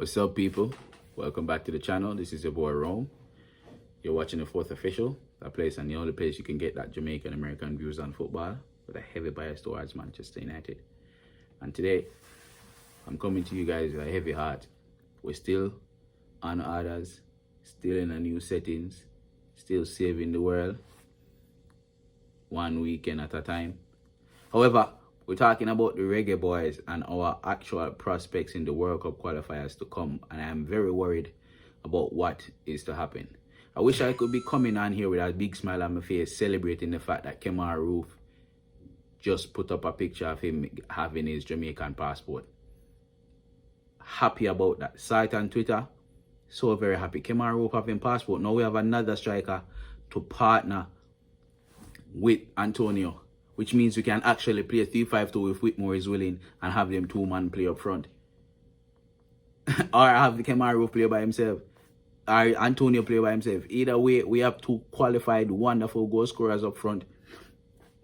What's up, people? Welcome back to the channel. This is your boy Rome. You're watching the Fourth Official, that place and the only place you can get that Jamaican American views on football with a heavy bias towards Manchester United. And today, I'm coming to you guys with a heavy heart. We're still on orders, still in a new settings, still saving the world, one weekend at a time. However, we're talking about the Reggae Boyz and our actual prospects in the World Cup qualifiers to come, and I'm very worried about what is to happen. I wish I could be coming on here with a big smile on my face, celebrating the fact that Kemar Roof just put up a picture of him having his Jamaican passport. Happy about that. Saw it on Twitter. So very happy. Kemar Roof having passport. Now we have another striker to partner with Antonio, which means we can actually play 3-5-2 if Whitmore is willing and have them two-man play up front. Or have the Kemar Roof play by himself. Or Antonio play by himself. Either way, we have two qualified, wonderful goal scorers up front.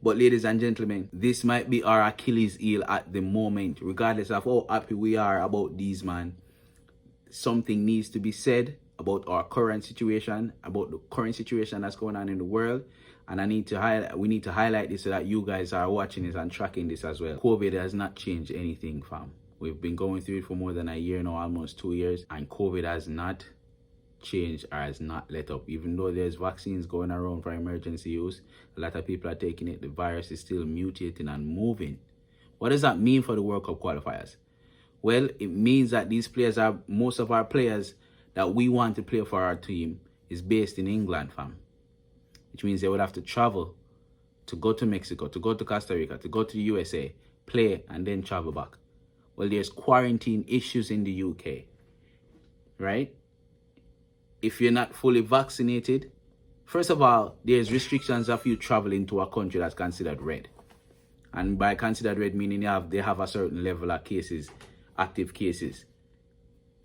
But ladies and gentlemen, this might be our Achilles heel at the moment. Regardless of how happy we are about these, man, something needs to be said about our current situation, about the current situation that's going on in the world. And we need to highlight this so that you guys are watching this and tracking this as well. COVID has not changed anything, fam. We've been going through it for more than a year now, almost 2 years, and COVID has not changed or has not let up. Even though there's vaccines going around for emergency use, a lot of people are taking it. The virus is still mutating and moving. What does that mean for the World Cup qualifiers? Well, it means that these players are, most of our players that we want to play for our team is based in England, fam. Which means they would have to travel to go to Mexico, to go to Costa Rica, to go to the USA, play, and then travel back. Well, there's quarantine issues in the UK, right? If you're not fully vaccinated, first of all, there's restrictions of you traveling to a country that's considered red. And by considered red, meaning they have a certain level of cases, active cases.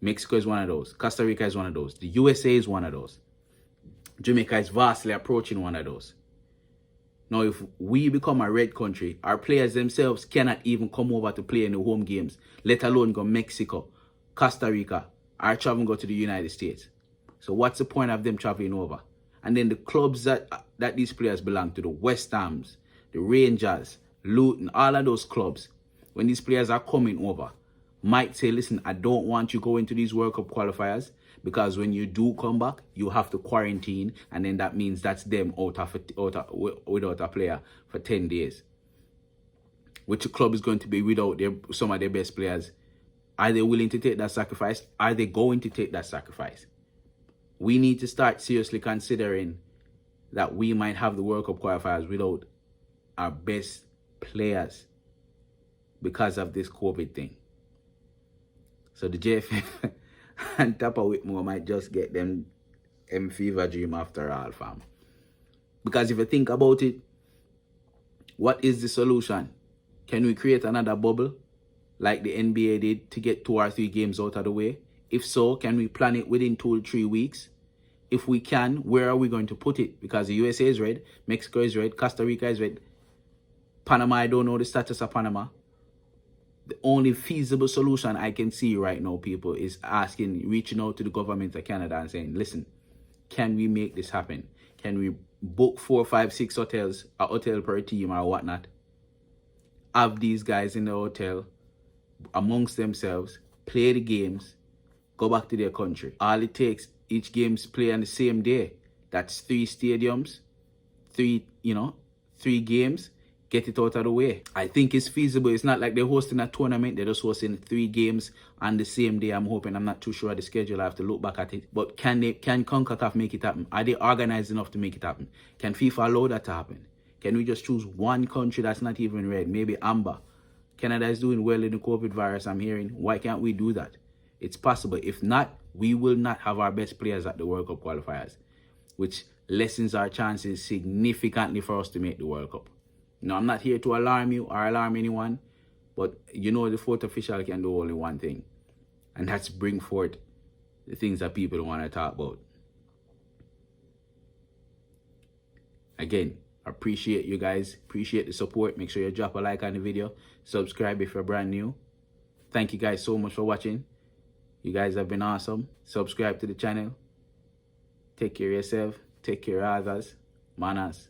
Mexico is one of those. Costa Rica is one of those. The USA is one of those. Jamaica is vastly approaching one of those. Now, if we become a red country, our players themselves cannot even come over to play in the home games, let alone go Mexico, Costa Rica, or travel go to the United States. So what's the point of them traveling over? And then the clubs that these players belong to, the West Hams, the Rangers, Luton, all of those clubs, when these players are coming over, might say, listen, I don't want you going to these World Cup qualifiers, because when you do come back, you have to quarantine, and then that means that's them without a player for 10 days. Which club is going to be without some of their best players? Are they willing to take that sacrifice? Are they going to take that sacrifice? We need to start seriously considering that we might have the World Cup qualifiers without our best players because of this COVID thing. So the JFF and Tapa Whitmore might just get them fever dream after all, fam. Because if you think about it, what is the solution? Can we create another bubble like the NBA did to get 2 or 3 games out of the way? If so, can we plan it within 2 to 3 weeks? If we can, where are we going to put it? Because the USA is red, Mexico is red, Costa Rica is red. Panama, I don't know the status of Panama. The only feasible solution I can see right now, people, is reaching out to the government of Canada and saying, listen, can we make this happen? Can we book 4, 5, 6 hotels, a hotel per team or whatnot? Have these guys in the hotel amongst themselves, play the games, go back to their country. All it takes, each game's play on the same day. That's 3 stadiums, 3 games. Get it out of the way. I think it's feasible. It's not like they're hosting a tournament. They're just hosting 3 games on the same day. I'm hoping. I'm not too sure of the schedule. I have to look back at it. But can CONCACAF make it happen? Are they organized enough to make it happen? Can FIFA allow that to happen? Can we just choose one country that's not even red? Maybe amber. Canada is doing well in the COVID virus, I'm hearing. Why can't we do that? It's possible. If not, we will not have our best players at the World Cup qualifiers, which lessens our chances significantly for us to make the World Cup. Now, I'm not here to alarm you or alarm anyone, but you know the Fourth Official can do only one thing, and that's bring forth the things that people want to talk about. Again, appreciate you guys, appreciate the support. Make sure you drop a like on the video, subscribe if you're brand new. Thank you guys so much for watching. You guys have been awesome. Subscribe to the channel. Take care of yourself. Take care of others. Manners.